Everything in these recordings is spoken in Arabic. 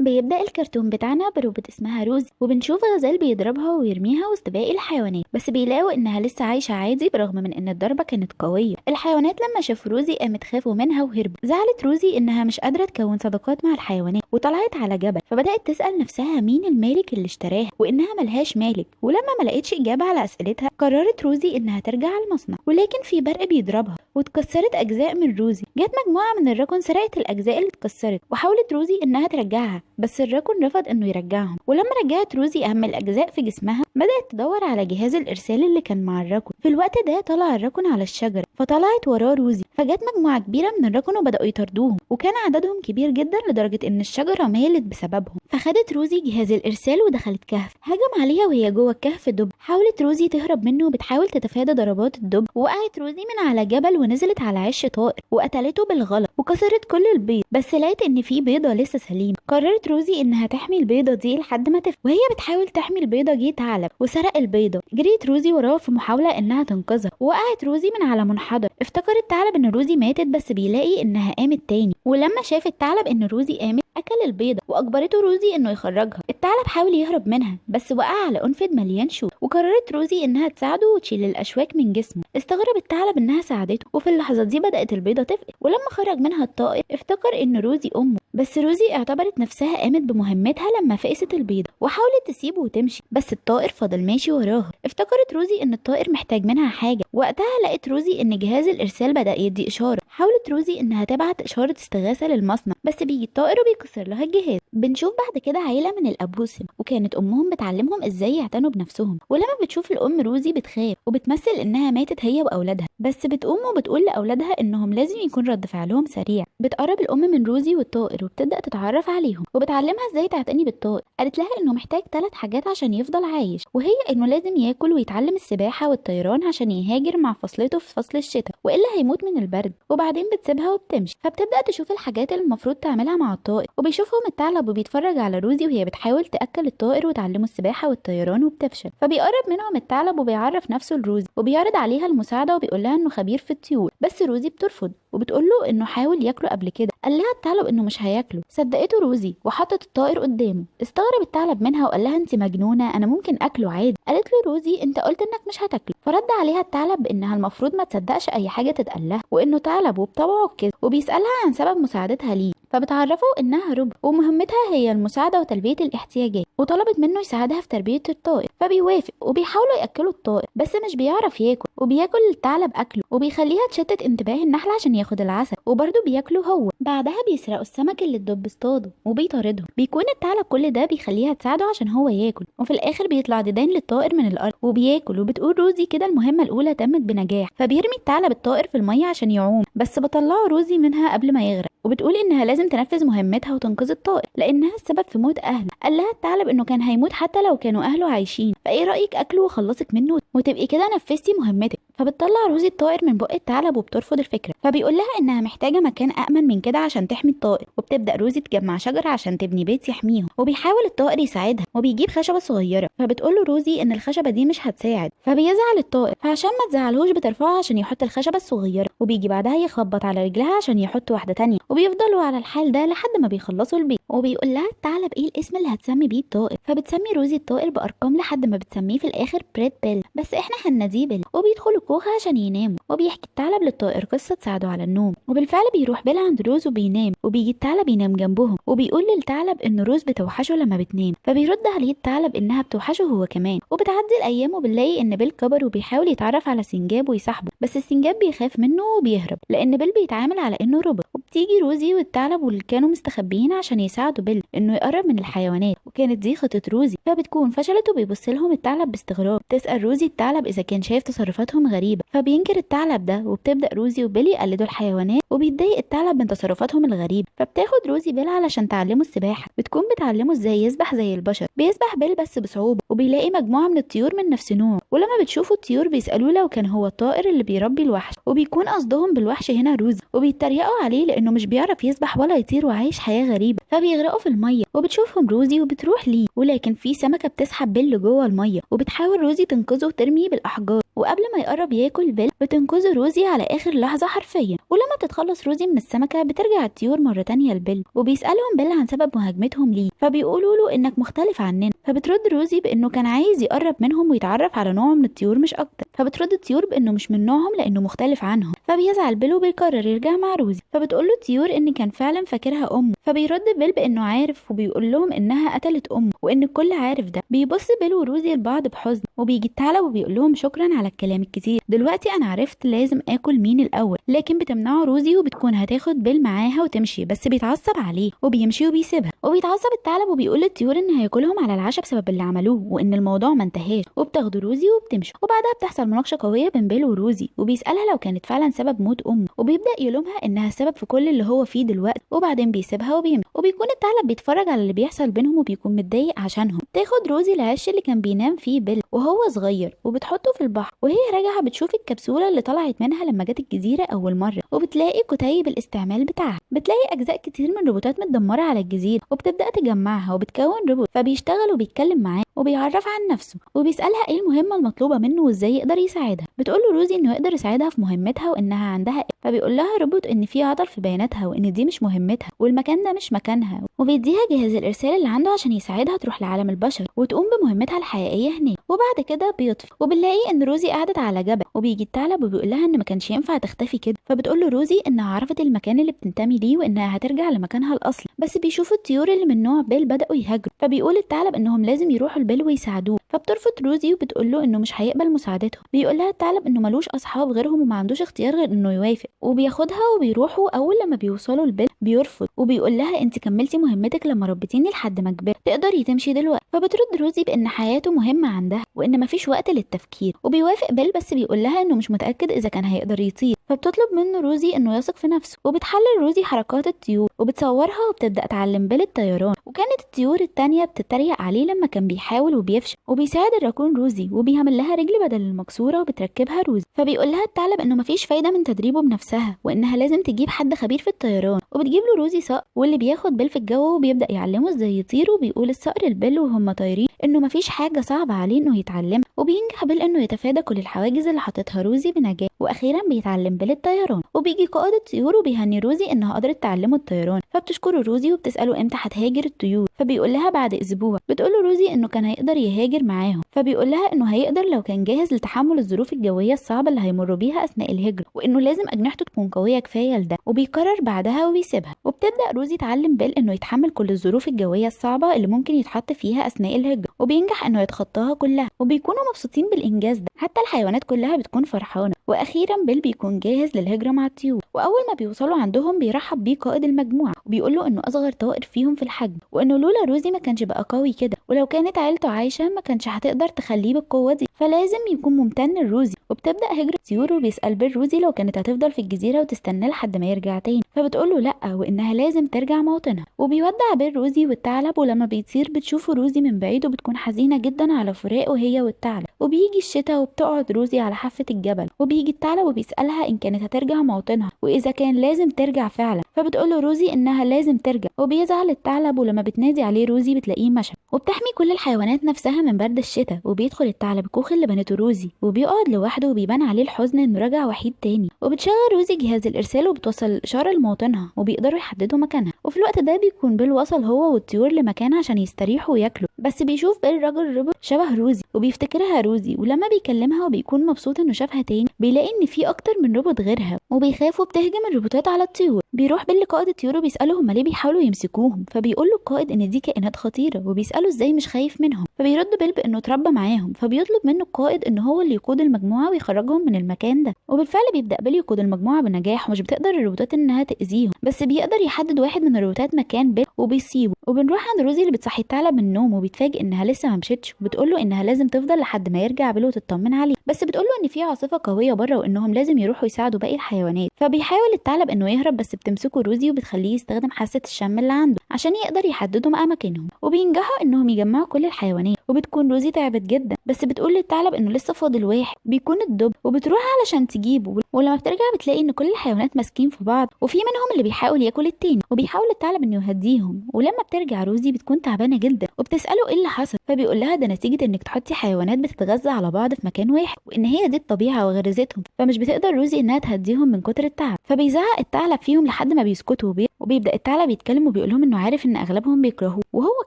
بيبدأ الكرتون بتاعنا بروبوت اسمها روزي، وبنشوف غزال بيضربها ويرميها وسط باقي الحيوانات، بس بيلاقوا انها لسه عايشة عادي برغم من ان الضربة كانت قوية. الحيوانات لما شافوا روزي قامت خافوا منها وهربوا. زعلت روزي انها مش قادرة تكون صداقات مع الحيوانات وطلعت على جبل، فبدأت تسأل نفسها مين المالك اللي اشتراها وانها ملهاش مالك. ولما ما لقتش اجابة على اسئلتها قررت روزي انها ترجع المصنع، ولكن في برق بيضربها واتكسرت اجزاء من روزي. جت مجموعة من الراكون سرقت الاجزاء اللي اتكسرت وحاولت روزي انها ترجعها، بس الراكون رفض انه يرجعهم. ولما رجعت روزي اهم الاجزاء في جسمها بدأت تدور على جهاز الارسال اللي كان مع الراكون. في الوقت ده طلع الراكون على الشجرة فطلعت وراه روزي، فجت مجموعة كبيرة من الراكون وبدأوا يطاردوهم، وكان عددهم كبير جدا لدرجة ان الشجرة مالت بسببهم. فخدت روزي جهاز الارسال ودخلت كهف. هجم عليها وهي جوه الكهف دب. حاولت روزي تهرب منه وبتحاول تتفادى ضربات الدب، وقعت روزي من على جبل ونزلت على عش طائر وقتلته بالغلط وكسرت كل البيض، بس لقيت ان في بيضة لسه سليمة. قررت روزي انها تحمي البيضة دي لحد ما تفقد. وهي بتحاول تحمي البيضة جه ثعلب وسرق البيضة. جريت روزي وراه في محاولة انها تنقذها، وقعت روزي من على منحدر. افتكر الثعلب ان روزي ماتت، بس بيلاقي انها قامت تاني. ولما شاف الثعلب ان روزي قامت اكل البيضة واجبرته روزي انه يخرجها. الثعلب حاول يهرب منها بس وقع على انفد مليان شوك، وقررت روزي انها تساعده وتشيل الاشواك من جسمه. استغرب الثعلب انها ساعدته، وفي اللحظة دي بدأت البيضة تفقد. ولما خرج منها الطائر افتكر ان روزي امه، بس روزي اعتبرت نفسها قامت بمهمتها لما فقست البيضة وحاولت تسيبه وتمشي، بس الطائر فضل ماشي وراها. افتكرت روزي ان الطائر محتاج منها حاجة. وقتها لقيت روزي ان جهاز الارسال بدأ يدي اشارة. حاولت روزي انها تبعت اشارة استغاثة للمصنع، بس بيجي الطائر وبيكسر لها الجهاز. بنشوف بعد كده عيلة من الابوسم، وكانت امهم بتعلمهم ازاي يعتنوا بنفسهم. ولما بتشوف الام روزي بتخاف وبتمثل انها ماتت هي واولادها، بس بتقوم وبتقول لاولادها انهم لازم يكون رد فعلهم سريع. بتقرب الام من روزي والطائر وبتبدا تتعرف عليهم وبتعلمها ازاي تعتني بالطائر. قالت لها انه محتاج 3 حاجات عشان يفضل عايش، وهي انه لازم ياكل ويتعلم السباحه والطيران عشان يهاجر مع فصلته في فصل الشتاء، والا هيموت من البرد. وبعدين بتسيبها وبتمشي، فبتبدا تشوف الحاجات اللي المفروض تعملها مع الطائر. وبيشوفهم الثعلب وبيتفرج على روزي وهي بتحاول تاكل الطائر وتعلمه السباحه والطيران وبتفشل. فبيقرب منهم الثعلب وبيعرف نفسه لروزي وبيعرض عليها المساعده وبيقول لها انه خبير في الطيور، بس روزي بترفض وبتقول له انه حاول ياكله قبل كده. قال لها الثعلب انه مش هياكله. صدقته روزي وحطت الطائر قدامه. استغرب الثعلب منها وقال لها انت مجنونه، انا ممكن اكله عادي. قالت له روزي انت قلت انك مش هتاكله. فرد عليها الثعلب بانها المفروض ما تصدقش اي حاجه تتقال لها، وانه ثعلب وبطبعه كده، وبيسالها عن سبب مساعدتها ليه. فبتعرفوا انها روبوت ومهمتها هي المساعده وتلبيه الاحتياجات، وطلبت منه يساعدها في تربيه الطائر. فبيوافق وبيحاولوا ياكلوا الطائر، بس مش بيعرف ياكل، وبياكل الثعلب اكله وبيخليها تشتت انتباه النحل عشان ياخد العسل، وبرده بياكله هو. بعدها بيسرقوا السمك اللي الدب اصطاده وبيطاردهم. بيكون الثعلب كل ده بيخليها تساعده عشان هو ياكل، وفي الاخر بيطلع ديدان للطائر من الارض وبياكل. وبتقول روزي كده المهمه الاولى تمت بنجاح. فبيرمي الثعلب الطائر في الميه عشان يعوم، بس بطلعه روزي منها قبل ما يغرق. وبتقول انها لازم تنفذ مهمتها وتنقذ الطائر لانها السبب في موت اهله. قال لها الثعلب انه كان هيموت حتى لو كانوا اهله عايشين، فايه رايك اكله وخلصك منه وتبقي كده نفذتي مهمتك. فبتطلع روزي الطائر من بق الثعلب وبترفض الفكره. فبيقول لها انها محتاجه مكان امن من كده عشان تحمي الطائر. وبتبدا روزي تجمع شجره عشان تبني بيت يحميهم، وبيحاول الطائر يساعدها وبيجيب خشبه صغيره. فبتقول له روزي ان الخشبه دي مش هتساعد، فبيزعل الطائر. فعشان ما تزعلهوش بترفعها عشان يحط الخشبه الصغيره، وبيجي بعدها يخبط على رجلها عشان يحط واحده تانية، وبيفضلوا على الحال ده لحد ما بيخلصوا البيت. وبيقول لها الثعلب ايه الاسم اللي هتسمي بيه الطائر. فبتسمي روزي الطائر بارقام لحد ما بتسميه في الاخر بريد بيل، بس احنا هنناديه بيل. وبيدخلوا كوخ عشان يناموا، وبيحكي الثعلب للطائر قصه تساعده على النوم. وبالفعل بيروح بيل عند روز وبينام، وبيجي الثعلب ينام جنبهم، وبيقول للثعلب ان روز بتوحشه لما بتنام. فبيرد عليه الثعلب انها بتوحشه هو كمان. وبتعدي الايام وبنلاقي ان بيل كبر وبيحاول يتعرف على سنجاب ويصاحبه، بس السنجاب بيخاف منه وبيهرب لان بيل بيتعامل على انه روبوت. وبتيجي روزي والثعلب واللي كانوا مستخبيين عشان يساعدوا بيل انه يقرب من الحيوانات، وكانت دي خطه روزي. فبتكون فشلت وبيبص لهم الثعلب باستغراب. تسال روزي الثعلب اذا كان شايف تصرفاتهم غريبه، فبينكر الثعلب ده. وبتبدا روزي وبيل يقلدوا الحيوانات، وبيتضايق الثعلب من تصرفاتهم الغريبه. فبتاخد روزي بيل علشان تعلمه السباحه. بتكون بتعلمه ازاي يسبح زي البشر. بيسبح بيل بس بصعوبه، وبيلاقي مجموعه من الطيور من نفس نوعه. ولما بتشوفوا الطيور بيسالوه لو كان هو الطائر اللي بيربي الوحش، وبيكون قصدهم بالوحش هنا روزي. وبيتريقوا عليه لانه مش بيعرف يسبح ولا يطير وعايش حياه غريبه. فبيغرقوا في الميه، وبتشوفهم روزي وبتروح ليه، ولكن في سمكه بتسحب بيل جوه الميه، وبتحاول روزي تنقذه وترميه بالاحجار. وقبل ما يقرب ياكل بيل بتنقذه روزي على اخر لحظه حرفيا. ولما بتتخلص روزي من السمكه بترجع الطيور مره تانية لبيل وبيسالهم بيل عن سبب مهاجمتهم ليه، فبيقولوا له انك مختلف عننا. فبترد روزي بانه كان عايز يقرب منهم ويتعرف على نوع من الطيور مش اكتر. فبترد الطيور بانه مش من نوعهم لانه مختلف عنهم. فبيزعل بيل وبيقرر يرجع مع روزي. فبتقول له الطيور ان كان فعلا فاكرها امه. فبيرد بيل بانه عارف وبيقول لهم انها قتلت امه وان الكل عارف ده. بيبص بيل وروزي لبعض بحزن وبيجي الثعلب وبيقول لهم شكرا على الكلام الكتير، دلوقتي انا عرفت لازم اكل مين الاول. لكن بتمنعه روزي وبتكون هتاخد بيل معاها وتمشي، بس بيتعصب عليه وبيمشي وبيسيبها. وبيتعصب الثعلب وبيقول للطيور ان هياكلهم على العشاء بسبب اللي عملوه وان الموضوع ما انتهاش. وبتاخد روزي وبتمشي. وبعدها بتحصل مناقشه قويه بين بيل وروزي وبيسالها لو كانت فعلا سبب موت امه، وبيبدا يلومها انها السبب في كل اللي هو فيه دلوقتي. وبعدين بيسيبها وبيمشي. وبيكون الثعلب بيتفرج على اللي بيحصل بينهم وبيكون متضايق عشانهم. تاخد روزي العش اللي كان بينام فيه بيل وهو صغير وبتحطه في البحر. وهي راجعه بتشوف الكبسوله اللي طلعت منها لما جت الجزيره اول مره وبتلاقي كتيب الاستعمال بتاعها. بتلاقي اجزاء كتير من روبوتات متدمره على الجزيره وبتبدا تجمعها وبتكون روبوت. فبيشتغل وبيتكلم معاه وبيعرف عن نفسه وبيسالها ايه المهمه المطلوبه منه وازاي يقدر يساعدها. بتقول له روزي انه يقدر يساعدها في مهمتها وانها عندها إيه. فبيقول لها روبوت ان في عطل في بياناتها وان دي مش مهمتها والمكان ده مش مكانها. وبيديها جهاز الارسال اللي عنده عشان يساعدها تروح لعالم البشر وتقوم بمهمتها الحقيقيه هناك. وبعد كده بيطفي وبنلاقي ان روزي قعدت على جبل وبيجي الثعلب وبيقول لها ان ما كانش ينفع تختفي كده. فبتقول له روزي انها عرفت المكان اللي بتنتمي ليه وانها هترجع لمكانها الاصلي. بس بيشوفوا الطيور اللي من نوع بيل بداوا يهاجروا. فبيقول الثعلب انهم لازم يروحوا لبيل ويساعدوه. فبترفض روزي وبتقول له انه مش هيقبل مساعدتهم. بيقول لها الثعلب انه ملوش اصحاب غيرهم وما عندوش اختيار غير انه يوافق. وبياخدها وبيروحوا. اول لما بيوصلوا لبيل بيرفض وبيقول لها انت كملتي مهمتك لما ربيتيني لحد ما كبرت، تقدري تمشي دلوقتي. فبترد روزي بان حياته مهمه عندها وان مفيش وقت للتفكير. وبيوافق بيل بس بيقول لها انه مش متاكد اذا كان هيقدر يطير. فبتطلب منه روزي انه يثق في نفسه. وبتحلل روزي حركات الطيور وبتصورها وبتبدا تعلم بيل الطيران. وكانت الطيور التانية بتتريق عليه لما كان بيحاول وبيفشل. وبيساعد الراكون روزي وبيعمل لها رجل بدل المكسوره وبتركبها روزي. فبيقول لها الثعلب انه مفيش فايده من تدريبه بنفسها وانها لازم تجيب حد خبير في الطيران. وبتجيب له روزي صقر واللي بياخد بيل في الجو وبيبدا يعلمه ازاي يطير. وبيقول الصقر لبيل وهم طايرين انه مفيش حاجه صعبه عليه انه يتعلمها. وبينجح بيل انه يتفادى كل الحواجز اللي حاططها روزي بنجاح. واخيرا بيتعلم بيل الطيران. وبيجي قائد الطيور وبيهني روزي انها قدرت تعلمه الطيران. فبتشكره روزي وبتساله امتى هتهاجر الطيور. فبيقول لها بعد اسبوع. بتقول له روزي انه كان هيقدر يهاجر معاهم. فبيقول لها انه هيقدر لو كان جاهز لتحمل الظروف الجويه الصعبه اللي هيمروا بيها اثناء الهجره وانه لازم اجنحته تكون قويه كفايه لده. وبيقرر بعدها وبيسيبها. وبتبدا روزي تعلم بيل انه يتحمل كل الظروف الجويه الصعبه اللي ممكن يتحط فيها اثناء الهجره. وبينجح انه يتخطاها كلها. وبيكونوا مبسوطين بالانجاز ده. حتى الحيوانات كلها بتكون فرحانه. واخيرا بيل بيكون جاهز للهجره مع الطيور. واول ما بيوصلوا عندهم بيرحب بيه قائد المجموعه وبيقول له انه اصغر طائر فيهم في الحجم وانه لولا روزي ما كانش بقى قوي كده ولو كانت عيلته عايشه ما كانش هتقدر تخليه بالقوه دي فلازم يكون ممتن لروزي. وبتبدا هجره الطيور وبيسال بيل روزي لو كانت هتفضل في الجزيره وتستناه لحد ما يرجع تاني. فبتقول له لا وانها لازم ترجع موطنها. وبيودع بيل روزي والثعلب. ولما بيطير بتشوف روزي من بعيد وبتكون حزينه جدا على فراقه هي والثعلب. وبيجي الشتاء وبتقعد روزي على حافه الجبل. وبيجي الثعلب وبيسالها ان كانت هترجع موطنها واذا كان لازم ترجع فعلا. فبتقول له روزي انها لازم ترجع. وبيزعل الثعلب ولما بتنادي عليه روزي بتلاقيه مشى. وبتحمي كل الحيوانات نفسها من برد الشتاء. وبيدخل الثعلب الكوخ اللي بنته روزي وبيقعد لوحده وبيبان عليه الحزن انه رجع وحيد تاني. وبتشغل روزي جهاز الارسال وبتوصل الاشاره لموطنها وبيقدروا يحددوا مكانها. وفي الوقت ده بيكون بيل وصل هو والطيور لمكان عشان يستريحوا وياكلوا. بس بيشوف بيل راجل روبوت شبه روزي وبيفتكرها روزي. ولما بيكلمها وبيكون مبسوط انه شافها تاني بيلاقي ان في اكتر من روبوت غيرها وبيخاف وبتهجم الروبوتات على الطيور. بيروح بيل لقائد الطيور وبيساله هم ليه بيحاولوا يمسكوهم. فبيقول له القائد ان دي كائنات خطيره وبيساله ازاي مش خايف منهم. فبيرد بيل بانه اتربى معاهم. فبيطلب منه القائد ان هو اللي يقود المجموعه ويخرجهم من المكان ده. وبالفعل بيبدا بيل يقود المجموعه بنجاح ومش بتقدر الروبوتات انها تاذيهم بس بيقدر يحدد واحد من الروبوتات مكان بيل وبيسيبه. وبنروح عند روزي اللي بتصحي الثعلب من النوم وبيتفاجئ انها لسه ما مشيتش. وبتقول له انها لازم تفضل لحد ما يرجع بيل وتطمن عليه. بس بتقول له ان في عاصفه قويه بره وانهم لازم يروحوا يساعدوا باقي الحيوانات. فبيحاول الثعلب انه يهرب بس بتمسكه روزي وبتخليه يستخدم حاسه الشم اللي عنده عشان يقدر يحددوا اماكنهم. وبينجحوا انهم يجمعوا كل الحيوانات وبتكون روزي تعبت جدا، بس بتقول للثعلب انه لسه فاضل واحد بيكون الدب، وبتروح علشان تجيبه. ولما بترجع بتلاقي ان كل الحيوانات ماسكين في بعض، وفي منهم اللي بيحاول ياكل التاني، وبيحاول الثعلب انه يهديهم. ولما بترجع روزي بتكون تعبانه جدا وبتساله ايه اللي حصل، فبيقول لها ده نتيجه انك تحطي حيوانات بتتغذى على بعض في مكان واحد، وان هي دي الطبيعه وغريزتهم، فمش بتقدر روزي انها تهديهم من كتر التعب. فبيزعق الثعلب فيهم لحد ما بيسكتوا، وبيبدا الثعلب يتكلم وبيقول لهم انه عارف ان اغلبهم بيكرهوه، وهو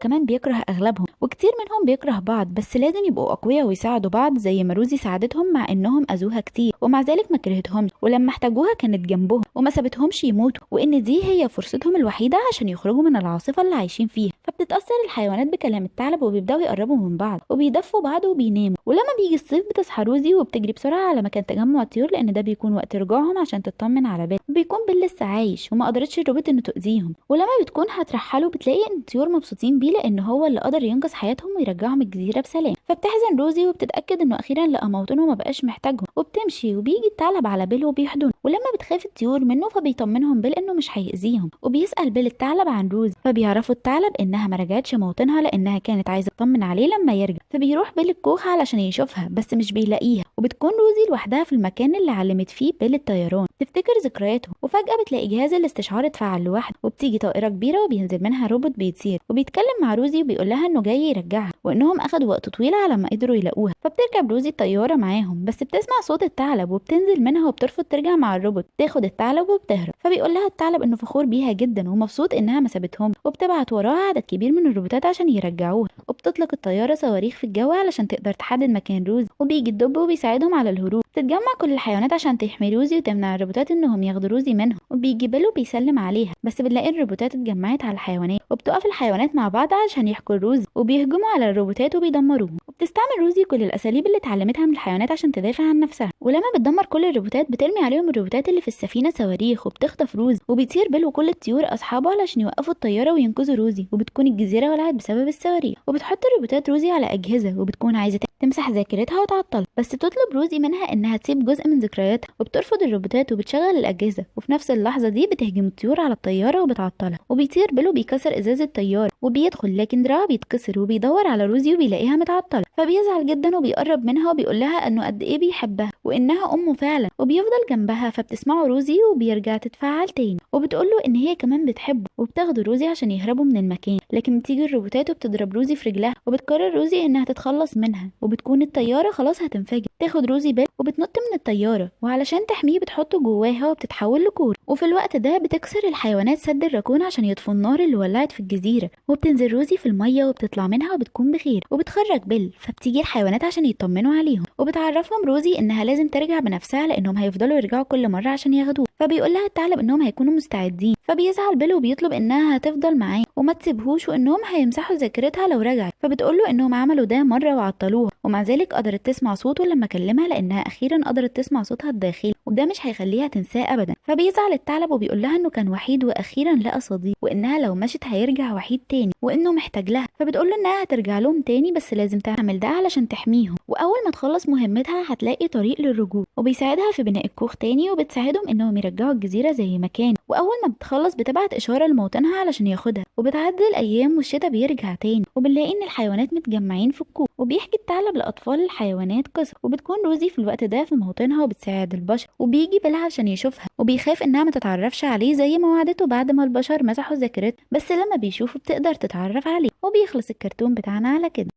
كمان بيكره اغلبهم، وكتير منهم بيكره بعض، بس لازم يبقوا اقوياء ويساعدوا بعض زي ما روزي ساعدتهم مع انهم اذوها كتير، ومع ذلك ما كرهتهمش، ولما احتاجوها كانت جنبهم وما سابتهمش يموتوا، وان دي هي فرصتهم الوحيده عشان يخرجوا من العاصفه اللي عايشين فيها. فبتتاثر الحيوانات بكلام الثعلب وبيبداوا يقربوا من بعض وبيدفوا بعض وبيناموا. ولما بيجي الصيف بتصحى روزي وبتجري بسرعه على مكان تجمع الطيور، لان ده بيكون وقت رجوعهم عشان تطمن على بيل، وبيكون بيل لسه عايش وما قدرتش الروبوت انه تاذيهم. ولما بتكون هترحله بتلاقي ان الطيور مبسوطين بيه لان هو اللي قدر ينقذ حياتهم ويرجعهم الجزيره بسلام. فبتحزن روزي وبتتاكد انه اخيرا لقى موطنه وما بقاش محتاجهم، وبتمشي وبيجي الثعلب على بيل وبيحضنه. ولما بتخاف الطيور منه فبيطمنهم بيل انه مش هيأذيهم، وبيسأل بيل الثعلب عن روزي، فبيعرفوا الثعلب انها ما رجعتش موطنها لانها كانت عايزه تطمن عليه لما يرجع. فبيروح بيل الكوخ علشان يشوفها بس مش بيلاقيها، وبتكون روزي لوحدها في المكان اللي علمت فيه بيل الطيران، تفتكر ذكرياتهم. وفجأة بتلاقي جهاز الاستشعار اتفعل لوحده، وبتيجي طائرة كبيرة وبينزل منها روبوت بيطير، وبيتكلم مع روزي وبيقول لها انه جاي يرجعها، وانهم اخدوا وقت طويل على ما قدروا يلاقوها. فبتركب روزي الطيارة معاهم، بس بتسمع صوت الثعلب وبتنزل منها وبترفض ترجع مع الروبوت، تاخد الثعلب وبتهرب. فبيقول لها الثعلب انه فخور بيها جدا ومبسوط انها ما سابتهم، وبتبعت وراها عدد كبير من الروبوتات عشان يرجعوها. وبتطلق الطيارة صواريخ في الجو علشان تقدر تحدد مكان روزي، وبيجي الدب وبيساعدهم على الهروب. تتجمع كل الحيوانات عشان تحمي روزي وتمنع الروبوتات انهم ياخدوا روزي منهم، وبيجي بيل وبيسلم عليها، بس بنلاقي الروبوتات اتجمعت على الحيوانات، وبتقف الحيوانات مع بعض عشان يحكوا روزي وبيهجموا على الروبوتات وبيدمروهم. وبتستعمل روزي كل الاساليب اللي اتعلمتها من الحيوانات عشان تدافع عن نفسها. ولما بتدمر كل الروبوتات بترمي عليهم الروبوتات اللي في السفينه صواريخ وبتخطف روزي، وبيطير بيل وكل الطيور اصحابه علشان يوقفوا الطياره وينقذوا روزي، وبتكون الجزيره ولعت بسبب الصواريخ. وبتحط الروبوتات روزي على اجهزه وبتكون عايزه تمسح ذاكرتها وتعطلها، بس تطلب روزي منها انها تسيب جزء من ذكرياتها، وبترفض الروبوتات وبتشغل الاجهزه. وفي نفس اللحظه دي بتهجم الطيور على الطياره وبتعطلها، وبيطير بيل وبيكسر ازاز الطياره وبيدخل، لكن دراعه بيتكسر وبيدور على روزي وبيلاقيها متعطله. فبيزعل جدا وبيقرب منها وبيقول لها انه قد ايه بيحبها وانها امه فعلا، وبيفضل جنبها. فبتسمعه روزي وبيرجع تتفاعل تاني، وبتقول له ان هي كمان بتحبه، وبتاخد روزي عشان يهربوا من المكان. لكن بتيجي الروبوتات وبتضرب روزي في رجلها، وبتقرر روزي انها تتخلص منها، وبتكون الطياره خلاص هتنفجر. تاخد روزي بيل وبتنط من الطياره، وعلشان تحميه بتحطه جواها وبتتحول لكور. وفي الوقت ده بتكسر الحيوانات سد الراكون عشان يطفوا النار اللي ولعت في الجزيره، وبتنزل روزي في الميه وبتطلع منها وبتكون بخير، وبتخرج بيل. فبتيجي الحيوانات عشان يطمنوا عليهم، وبتعرفهم روزي انها لازم ترجع بنفسها لانهم هيفضلوا يرجعوا كل مره عشان ياخدوه. فبيقول لها الثعلب انهم هيكونوا مستعدين، فبيزعل بيل وبيطلب انها هتفضل معاه وما تسيبهوش، وانهم هيمسحوا ذاكرتها لو رجعت. فبتقول له انهم عملوا ده مره وعطلوها، ومع ذلك قدرت تسمع صوته لما كلمها لانها اخيرا قدرت تسمع صوتها الداخلي، وده مش هيخليها تنساه ابدا. فبيزعل الثعلب وبيقول لها انه كان وحيد واخيرا لقى صديق، وانها لو مشت هيرجع وحيد تاني، وانه محتاج لها. فبتقول له انها هترجع لهم تاني بس لازم تعمل ده علشان تحميهم، واول ما تخلص مهمتها هتلاقي طريق للرجوع. وبيساعدها في بناء الكوخ تاني، وبتساعدهم انهم يرجعوا الجزيره زي ما كان. واول ما بتخلص بتبعت اشاره لموطنها علشان ياخدها، وبتعدي الايام والشتا بيرجع تاني، وبنلاقي ان الحيوانات متجمعين في الكوخ، وبيحكي الثعلب لاطفال الحيوانات قصه. وبتكون روزي في الوقت ده في موطنها وبتساعد البشر، وبيجي بيل عشان يشوفها، وبيخاف انها ما تتعرفش عليه زي ما وعدته بعد ما البشر مسحوا ذاكرته، بس لما بيشوفه بتقدر تتعرف عليه. وبيخلص الكرتون بتاعنا على كده.